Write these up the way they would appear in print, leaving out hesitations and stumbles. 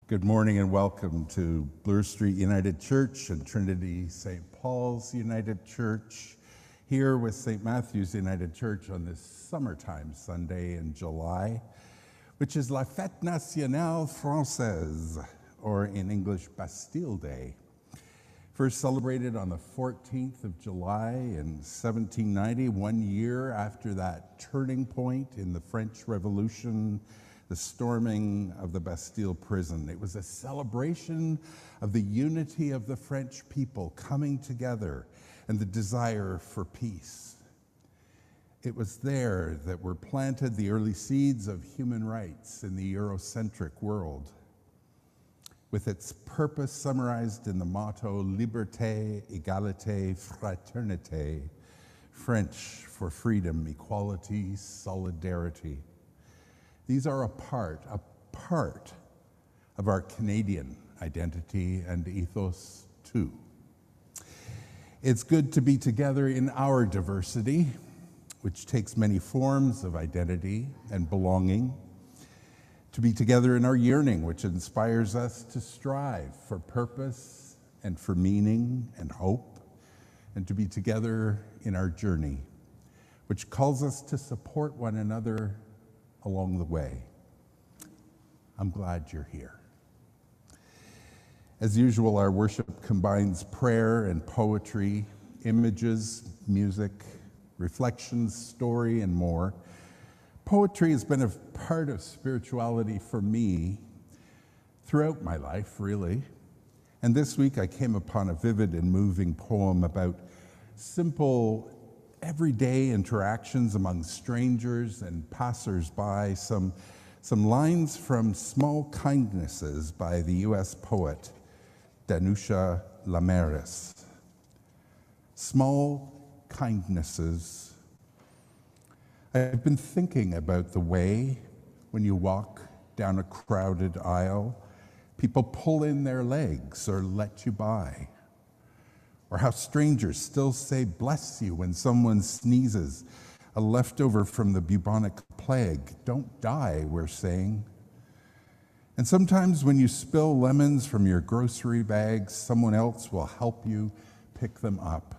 Good morning and welcome to Bloor Street United Church and Trinity-St. Paul's United Church, here with St. Matthew's United Church on this summertime Sunday in July, which is La Fête Nationale Française, or in English, Bastille Day. First celebrated on the 14th of July in 1790, 1 year after that turning point in the French Revolution, the storming of the Bastille prison. It was a celebration of the unity of the French people coming together and the desire for peace. It was there that were planted the early seeds of human rights in the Eurocentric world, with its purpose summarized in the motto Liberté, Égalité, Fraternité, French for freedom, equality, solidarity. These are a part of our Canadian identity and ethos too. It's good to be together in our diversity, which takes many forms of identity and belonging, to be together in our yearning, which inspires us to strive for purpose and for meaning and hope, and to be together in our journey, which calls us to support one another along the way. I'm glad you're here. As usual, our worship combines prayer and poetry, images, music, reflections, story, and more. Poetry has been a part of spirituality for me throughout my life, really. And this week I came upon a vivid and moving poem about simple everyday interactions among strangers and passers-by, some lines from Small Kindnesses by the U.S. poet Danusha Lamaris. Small kindnesses. I've been thinking about the way when you walk down a crowded aisle, people pull in their legs or let you by. Or how strangers still say bless you when someone sneezes, a leftover from the bubonic plague. Don't die, we're saying. And sometimes when you spill lemons from your grocery bags, someone else will help you pick them up.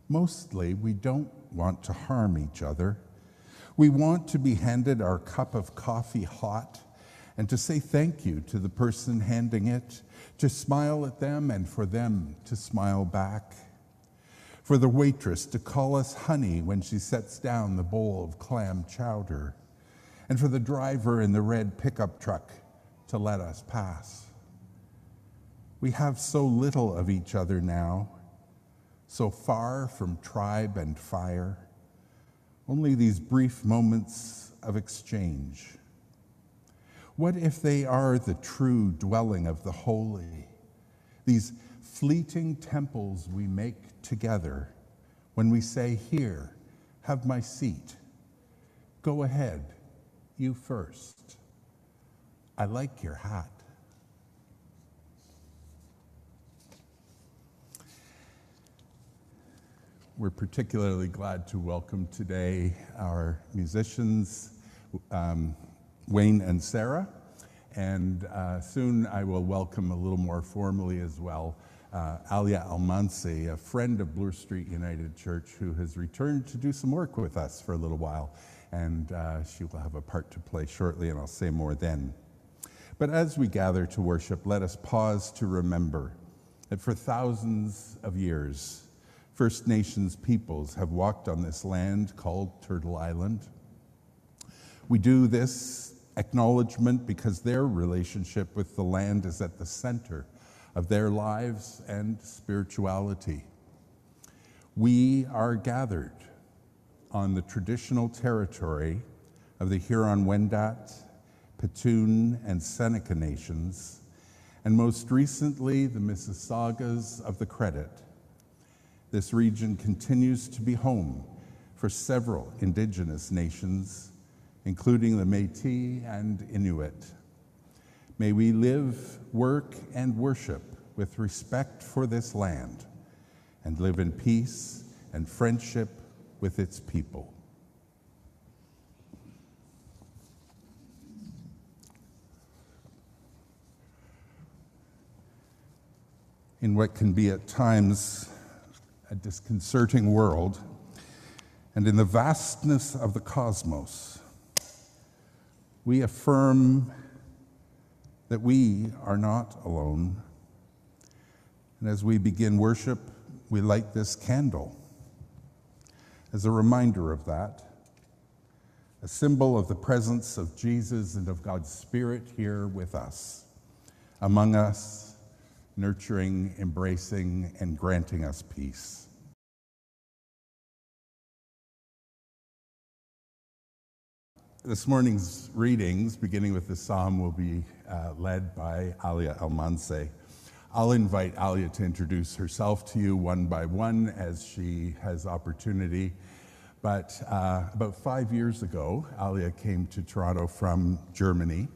Mostly, we don't want to harm each other. We want to be handed our cup of coffee hot and to say thank you to the person handing it, to smile at them and for them to smile back, for the waitress to call us honey when she sets down the bowl of clam chowder, and for the driver in the red pickup truck to let us pass. We have so little of each other now, so far from tribe and fire, only these brief moments of exchange. What if they are the true dwelling of the holy, these fleeting temples we make together when we say, here, have my seat. Go ahead, you first. I like your hat. We're particularly glad to welcome today our musicians, Wayne and Sarah, and soon I will welcome a little more formally as well Alia Almansi, a friend of Bloor Street United Church who has returned to do some work with us for a little while, and she will have a part to play shortly, and I'll say more then. But as we gather to worship, let us pause to remember that for thousands of years, First Nations peoples have walked on this land called Turtle Island. We do this acknowledgement because their relationship with the land is at the center of their lives and spirituality. We are gathered on the traditional territory of the Huron-Wendat, Petun, and Seneca nations, and most recently the Mississaugas of the Credit. This region continues to be home for several indigenous nations, including the Métis and Inuit. May we live, work, and worship with respect for this land and live in peace and friendship with its people. in what can be at times a disconcerting world, and in the vastness of the cosmos, we affirm that we are not alone. And as we begin worship, we light this candle as a reminder of that, a symbol of the presence of Jesus and of God's Spirit here with us, among us, nurturing, embracing, and granting us peace. This morning's readings, beginning with the psalm, will be led by Alia Almanse. I'll invite Alia to introduce herself to you one by one as she has opportunity. But about 5 years ago, Alia came to Toronto from Germany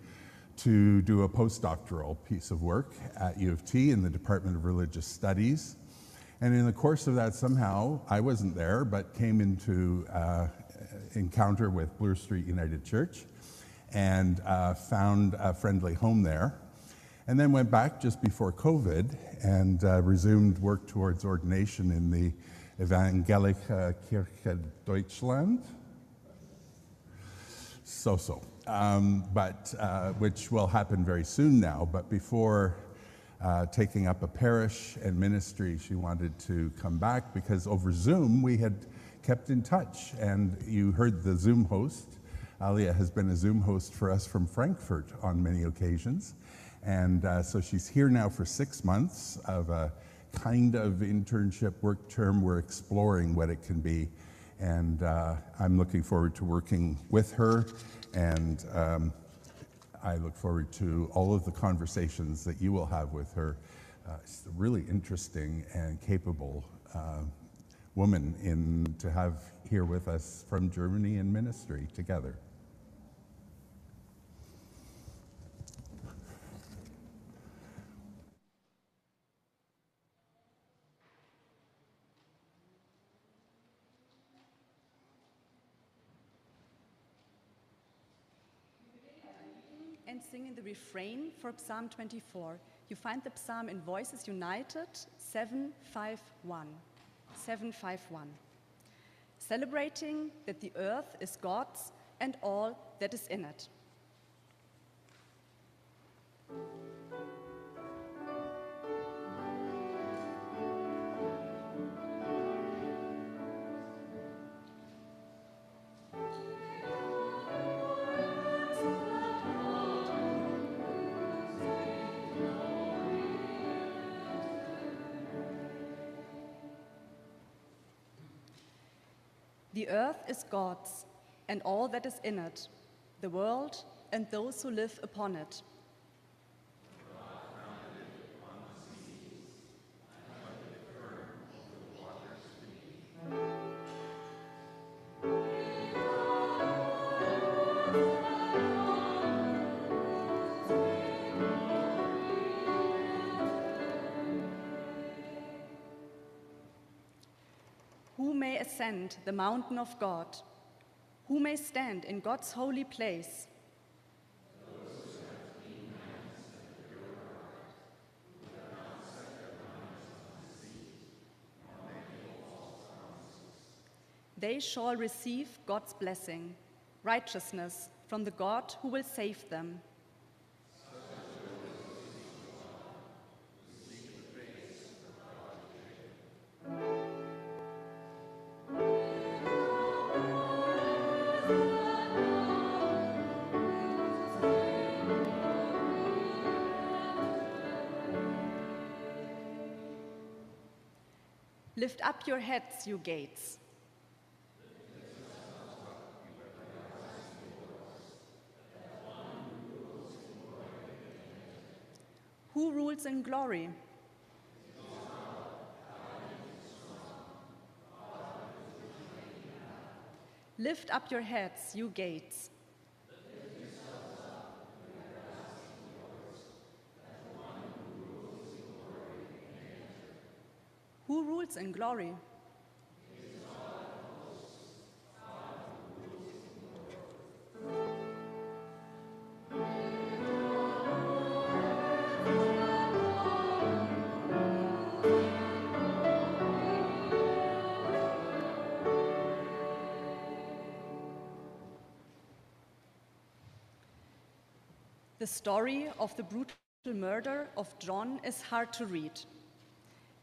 to do a postdoctoral piece of work at U of T in the Department of Religious Studies. And in the course of that, somehow, I wasn't there, but came into encounter with Bloor Street United Church and found a friendly home there. And then went back just before COVID and resumed work towards ordination in the Evangelische Kirche Deutschland. Which will happen very soon now. But before taking up a parish and ministry, she wanted to come back because over Zoom we had kept in touch. And you heard the Zoom host. Alia has been a Zoom host for us from Frankfurt on many occasions. And so she's here now for 6 months of a kind of internship work term. We're exploring what it can be. And I'm looking forward to working with her. And I look forward to all of the conversations that you will have with her. She's a really interesting and capable woman to have here with us from Germany in ministry together. And singing the refrain for Psalm 24. You find the psalm in Voices United 751. 751. Celebrating that the earth is God's and all that is in it. The earth is God's, and all that is in it, the world and those who live upon it. Who may ascend the mountain of God? Who may stand in God's holy place? They shall receive God's blessing, righteousness from the God who will save them. Lift up your heads, you gates. Who rules in glory? Lift up your heads, you gates. Who rules in glory? The story of the brutal murder of John is hard to read.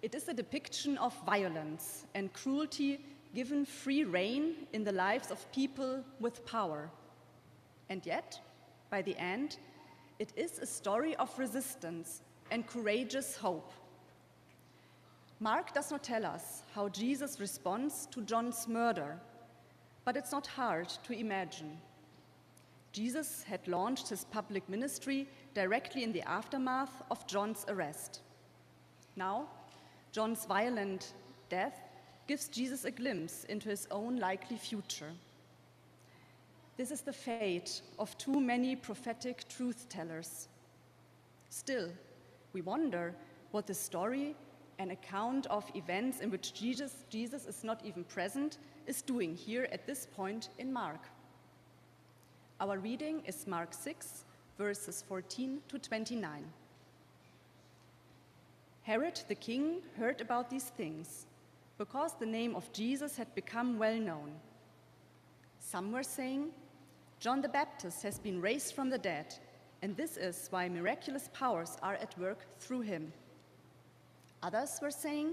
It is a depiction of violence and cruelty given free rein in the lives of people with power. And yet, by the end, it is a story of resistance and courageous hope. Mark does not tell us how Jesus responds to John's murder, but it's not hard to imagine. Jesus had launched his public ministry directly in the aftermath of John's arrest. Now, John's violent death gives Jesus a glimpse into his own likely future. This is the fate of too many prophetic truth-tellers. Still, we wonder what the story, an account of events in which Jesus is not even present, is doing here at this point in Mark. Our reading is Mark 6, verses 14 to 29. Herod the king heard about these things because the name of Jesus had become well known. Some were saying, John the Baptist has been raised from the dead, and this is why miraculous powers are at work through him. Others were saying,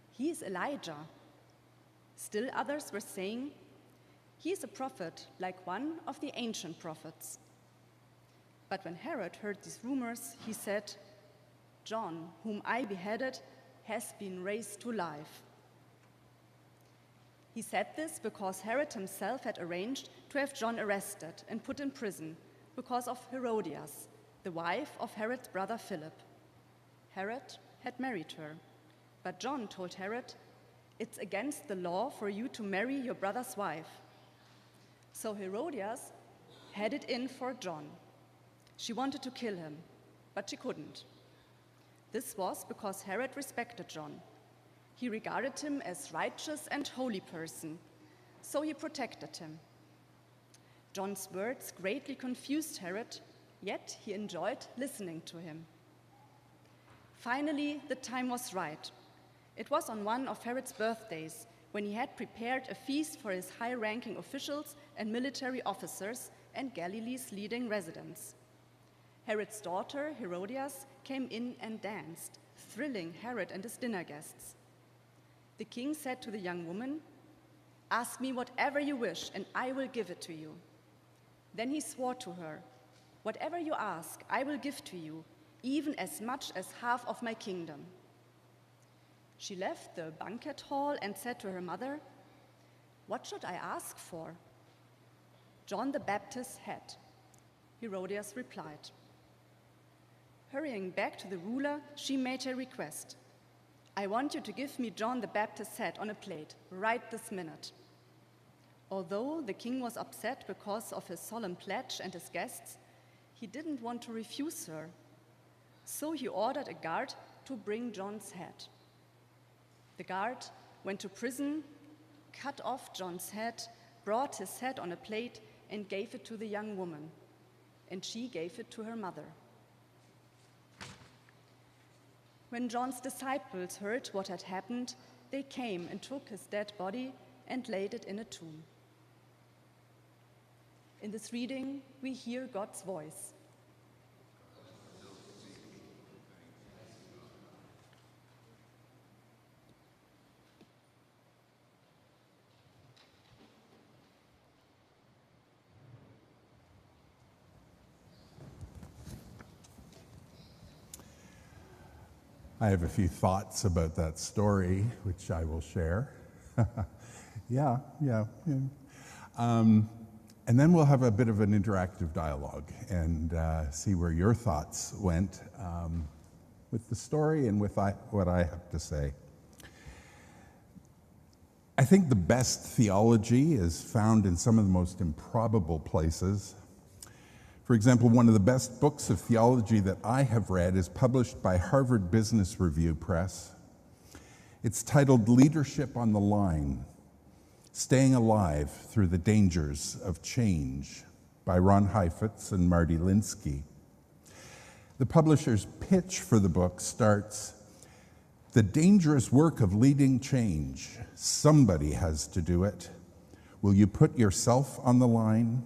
he is Elijah. Still others were saying, he is a prophet like one of the ancient prophets. But when Herod heard these rumors, he said, John, whom I beheaded, has been raised to life. He said this because Herod himself had arranged to have John arrested and put in prison because of Herodias, the wife of Herod's brother Philip. Herod had married her, but John told Herod, it's against the law for you to marry your brother's wife. So Herodias had it in for John. She wanted to kill him, but she couldn't. This was because Herod respected John. He regarded him as righteous and holy person, so he protected him. John's words greatly confused Herod, yet he enjoyed listening to him. Finally, the time was right. It was on one of Herod's birthdays, when he had prepared a feast for his high-ranking officials and military officers and Galilee's leading residents. Herod's daughter, Herodias, came in and danced, thrilling Herod and his dinner guests. The king said to the young woman, ask me whatever you wish, and I will give it to you. Then he swore to her, whatever you ask, I will give to you, even as much as half of my kingdom. She left the banquet hall and said to her mother, what should I ask for? John the Baptist's head, Herodias replied. Hurrying back to the ruler, she made her request. I want you to give me John the Baptist's head on a plate, right this minute. Although the king was upset because of his solemn pledge and his guests, he didn't want to refuse her. So he ordered a guard to bring John's head. The guard went to prison, cut off John's head, brought his head on a plate, and gave it to the young woman. And she gave it to her mother. When John's disciples heard what had happened, they came and took his dead body and laid it in a tomb. In this reading, we hear God's voice. I have a few thoughts about that story, which I will share. Yeah. And then we'll have a bit of an interactive dialogue and see where your thoughts went with the story and with what I have to say. I think the best theology is found in some of the most improbable places. For example, one of the best books of theology that I have read is published by Harvard Business Review Press. It's titled Leadership on the Line, Staying Alive Through the Dangers of Change by Ron Heifetz and Marty Linsky. The publisher's pitch for the book starts, the dangerous work of leading change. Somebody has to do it. Will you put yourself on the line?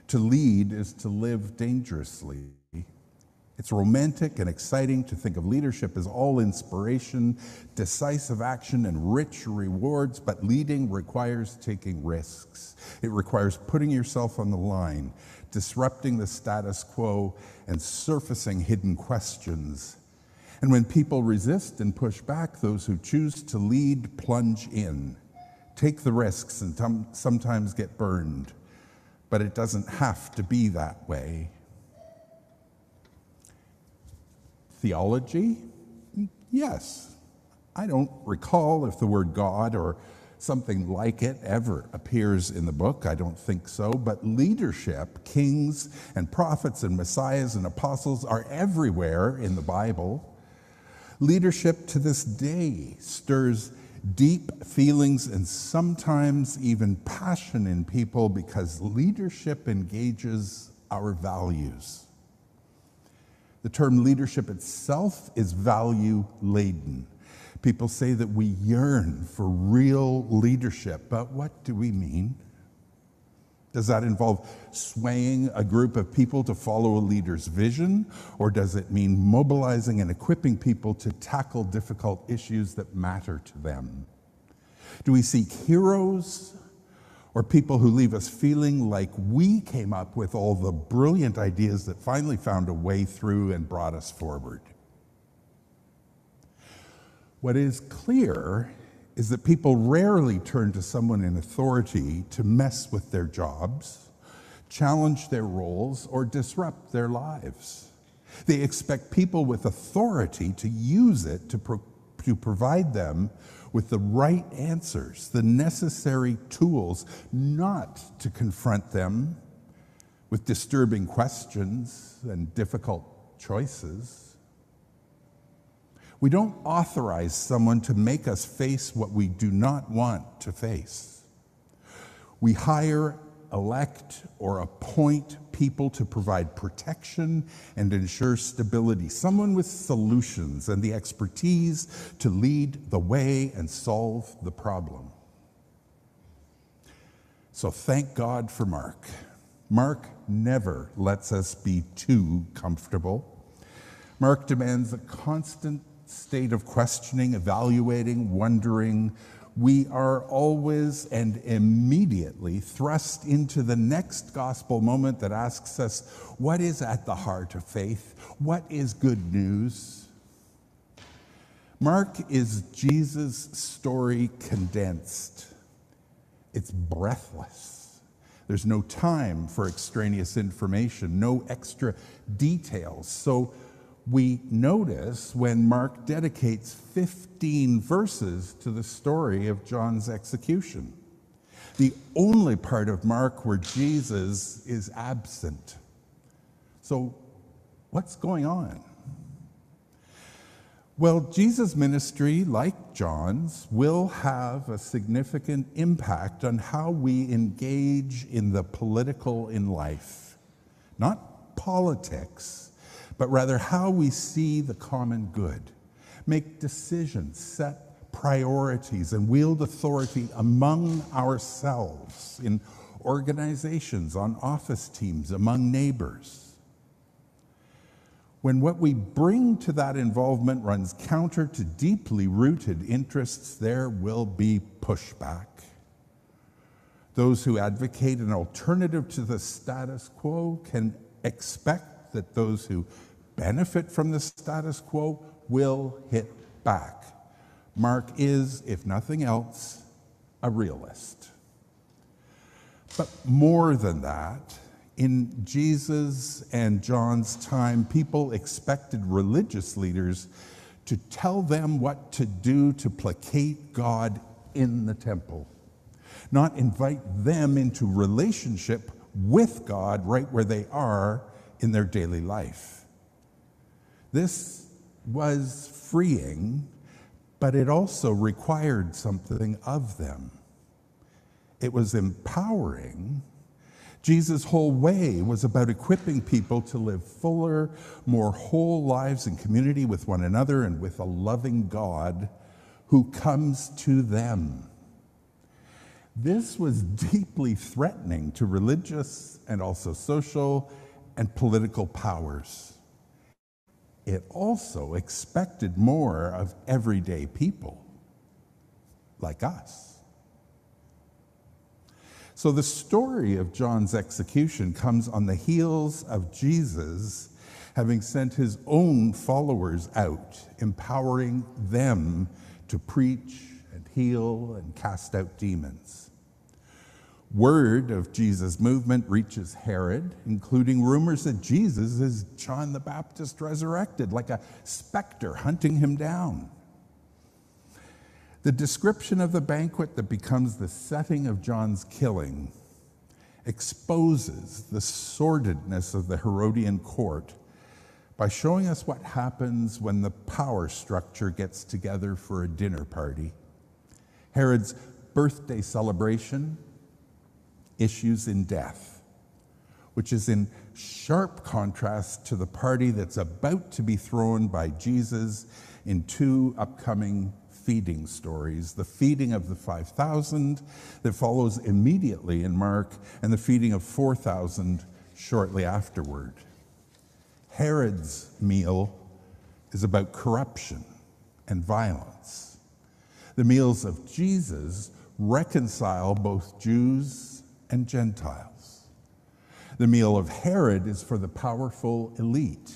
To lead is to live dangerously. It's romantic and exciting to think of leadership as all inspiration, decisive action, and rich rewards, but leading requires taking risks. It requires putting yourself on the line, disrupting the status quo, and surfacing hidden questions. And when people resist and push back, those who choose to lead plunge in, take the risks, and sometimes get burned. But it doesn't have to be that way. Theology? Yes. I don't recall if the word God or something like it ever appears in the book. I don't think so. But leadership, kings and prophets and messiahs and apostles are everywhere in the Bible. Leadership to this day stirs deep feelings and sometimes even passion in people because leadership engages our values. The term leadership itself is value-laden. People say that we yearn for real leadership, but what do we mean? Does that involve swaying a group of people to follow a leader's vision, or does it mean mobilizing and equipping people to tackle difficult issues that matter to them? Do we seek heroes, or people who leave us feeling like we came up with all the brilliant ideas that finally found a way through and brought us forward? What is clear is that people rarely turn to someone in authority to mess with their jobs, challenge their roles, or disrupt their lives. They expect people with authority to use it to provide them with the right answers, the necessary tools, not to confront them with disturbing questions and difficult choices. We don't authorize someone to make us face what we do not want to face. We hire, elect, or appoint people to provide protection and ensure stability, someone with solutions and the expertise to lead the way and solve the problem. So thank God for Mark. Mark never lets us be too comfortable. Mark demands a constant state of questioning, evaluating, wondering. We are always and immediately thrust into the next gospel moment that asks us, what is at the heart of faith? What is good news? Mark is Jesus' story condensed. It's breathless. There's no time for extraneous information, no extra details. So we notice when Mark dedicates 15 verses to the story of John's execution, the only part of Mark where Jesus is absent. So what's going on? Well, Jesus' ministry, like John's, will have a significant impact on how we engage in the political in life. Not politics, but rather how we see the common good, make decisions, set priorities, and wield authority among ourselves, in organizations, on office teams, among neighbors. When what we bring to that involvement runs counter to deeply rooted interests, there will be pushback. Those who advocate an alternative to the status quo can expect that those who benefit from the status quo will hit back. Mark is, if nothing else, a realist. But more than that, in Jesus and John's time, people expected religious leaders to tell them what to do to placate God in the temple, not invite them into relationship with God right where they are in their daily life. This was freeing, but it also required something of them. It was empowering. Jesus' whole way was about equipping people to live fuller, more whole lives in community with one another and with a loving God who comes to them. This was deeply threatening to religious and also social and political powers. it also expected more of everyday people like us. So the story of John's execution comes on the heels of Jesus having sent his own followers out, empowering them to preach and heal and cast out demons. Word of Jesus' movement reaches Herod, including rumors that Jesus is John the Baptist resurrected, like a specter hunting him down. The description of the banquet that becomes the setting of John's killing exposes the sordidness of the Herodian court by showing us what happens when the power structure gets together for a dinner party. Herod's birthday celebration issues in death, which is in sharp contrast to the party that's about to be thrown by Jesus in two upcoming feeding stories: the feeding of the 5,000 that follows immediately in Mark, and the feeding of 4,000 shortly afterward. Herod's meal is about corruption and violence. The meals of Jesus reconcile both Jews and Gentiles. The meal of Herod is for the powerful elite.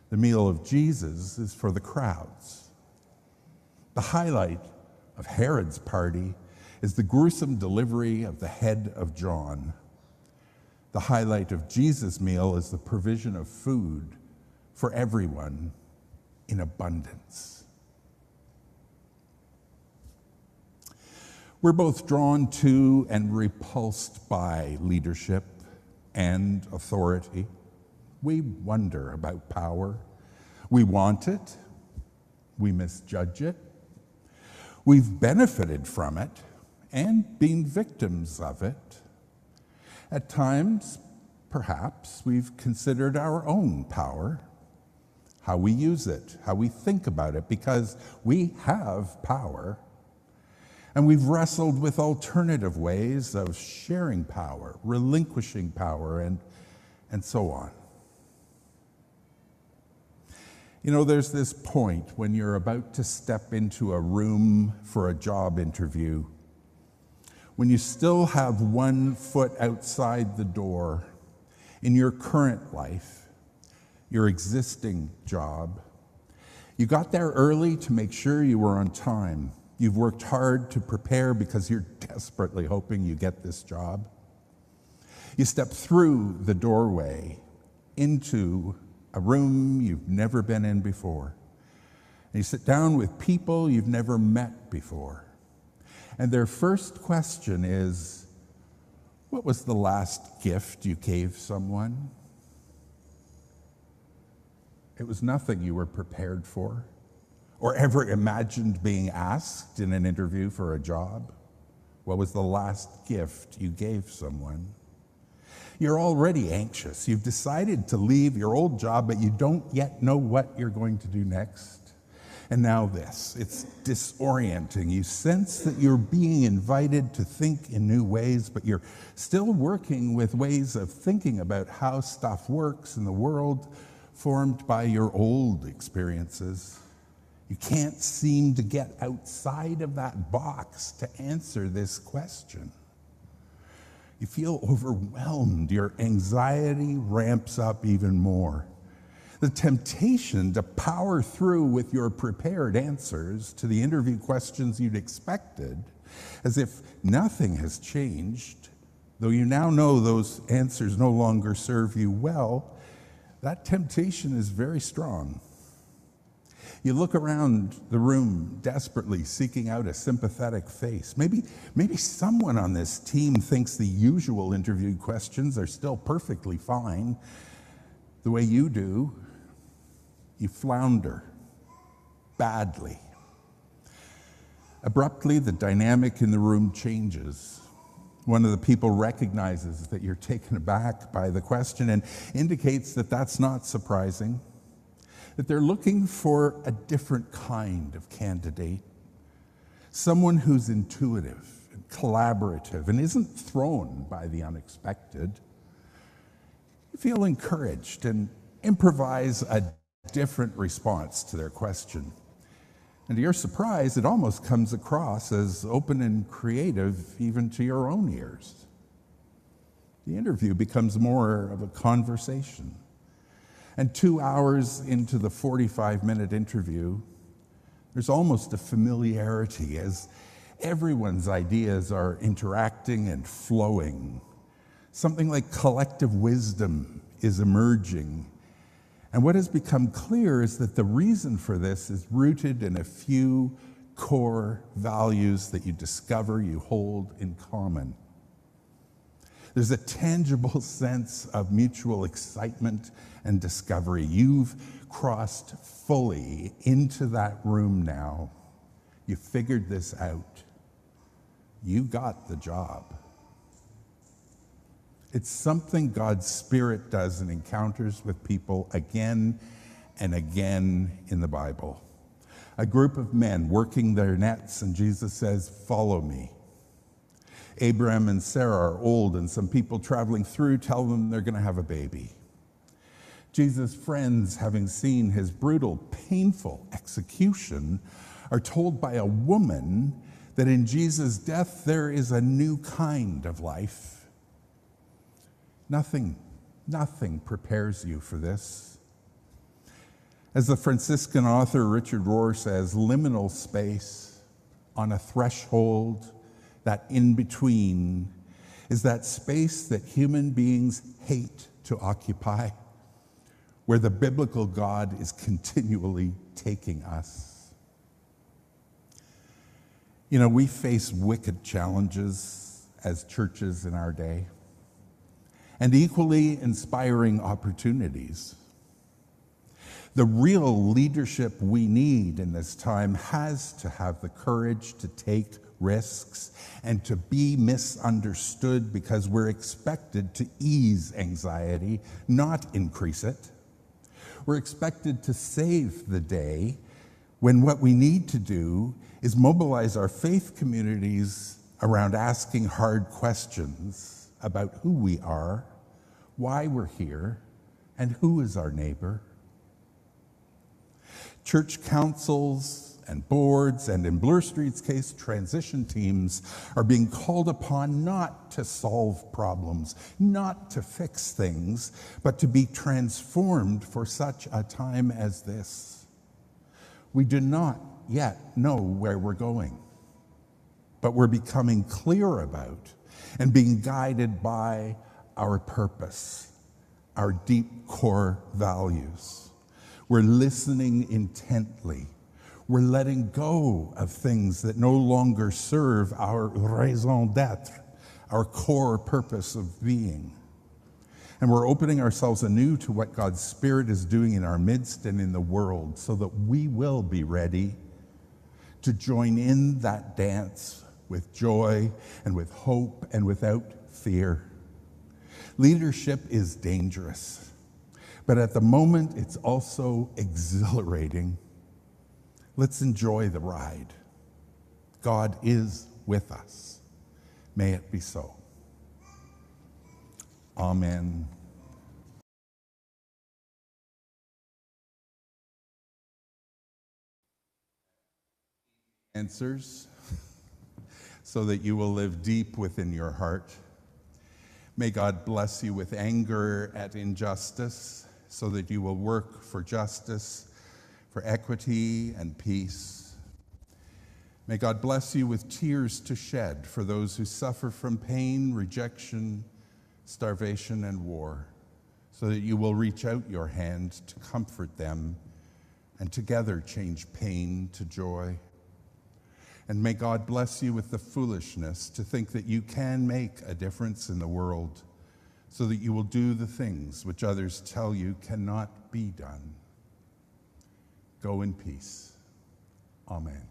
The meal of Jesus is for the crowds. The highlight of Herod's party is the gruesome delivery of the head of John. The highlight of Jesus' meal is the provision of food for everyone in abundance. We're both drawn to and repulsed by leadership and authority. We wonder about power. We want it. We misjudge it. We've benefited from it and been victims of it. At times, perhaps, we've considered our own power, how we use it, how we think about it, because we have power. And we've wrestled with alternative ways of sharing power, relinquishing power, and so on. You know, there's this point when you're about to step into a room for a job interview, when you still have one foot outside the door in your current life, your existing job. You got there early to make sure you were on time. You've worked hard to prepare because you're desperately hoping you get this job. You step through the doorway into a room you've never been in before. And you sit down with people you've never met before. And their first question is, what was the last gift you gave someone? It was nothing you were prepared for or ever imagined being asked in an interview for a job. What was the last gift you gave someone? You're already anxious. You've decided to leave your old job, but you don't yet know what you're going to do next. And now this, it's disorienting. You sense that you're being invited to think in new ways, but you're still working with ways of thinking about how stuff works in the world formed by your old experiences. You can't seem to get outside of that box to answer this question. You feel overwhelmed. Your anxiety ramps up even more. The temptation to power through with your prepared answers to the interview questions you'd expected, as if nothing has changed, though you now know those answers no longer serve you well, that temptation is very strong. You look around the room desperately seeking out a sympathetic face. Maybe someone on this team thinks the usual interview questions are still perfectly fine. The way you do, you flounder badly. Abruptly, the dynamic in the room changes. One of the people recognizes that you're taken aback by the question and indicates that that's not surprising, that they're looking for a different kind of candidate, someone who's intuitive and collaborative and isn't thrown by the unexpected. You feel encouraged and improvise a different response to their question. And to your surprise, it almost comes across as open and creative even to your own ears. The interview becomes more of a conversation. And 2 hours into the 45-minute interview, there's almost a familiarity as everyone's ideas are interacting and flowing. Something like collective wisdom is emerging. And what has become clear is that the reason for this is rooted in a few core values that you discover you hold in common. There's a tangible sense of mutual excitement and discovery. You've crossed fully into that room now. You figured this out. You got the job. It's something God's Spirit does in encounters with people again and again in the Bible. A group of men working their nets, and Jesus says, "Follow me." Abraham and Sarah are old, and some people traveling through tell them they're going to have a baby. Jesus' friends, having seen his brutal, painful execution, are told by a woman that in Jesus' death there is a new kind of life. Nothing prepares you for this. As the Franciscan author Richard Rohr says, liminal space on a threshold, that in-between, is that space that human beings hate to occupy, where the biblical God is continually taking us. You know, we face wicked challenges as churches in our day, and equally inspiring opportunities. The real leadership we need in this time has to have the courage to take risks and to be misunderstood, because we're expected to ease anxiety, not increase it. We're expected to save the day, when what we need to do is mobilize our faith communities around asking hard questions about who we are, why we're here, and who is our neighbor. Church councils and boards, and in Bloor Street's case, transition teams, are being called upon not to solve problems, not to fix things, but to be transformed for such a time as this. We do not yet know where we're going, but we're becoming clear about and being guided by our purpose, our deep core values. We're listening intently. We're letting go of things that no longer serve our raison d'être, our core purpose of being. And we're opening ourselves anew to what God's Spirit is doing in our midst and in the world, so that we will be ready to join in that dance with joy and with hope and without fear. Leadership is dangerous, but at the moment it's also exhilarating. Let's enjoy the ride. God is with us. May it be so. Amen. Answers, so that you will live deep within your heart. May God bless you with anger at injustice, so that you will work for justice, for equity and peace. May God bless you with tears to shed for those who suffer from pain, rejection, starvation, and war, so that you will reach out your hand to comfort them and together change pain to joy. And may God bless you with the foolishness to think that you can make a difference in the world, so that you will do the things which others tell you cannot be done. Go in peace. Amen.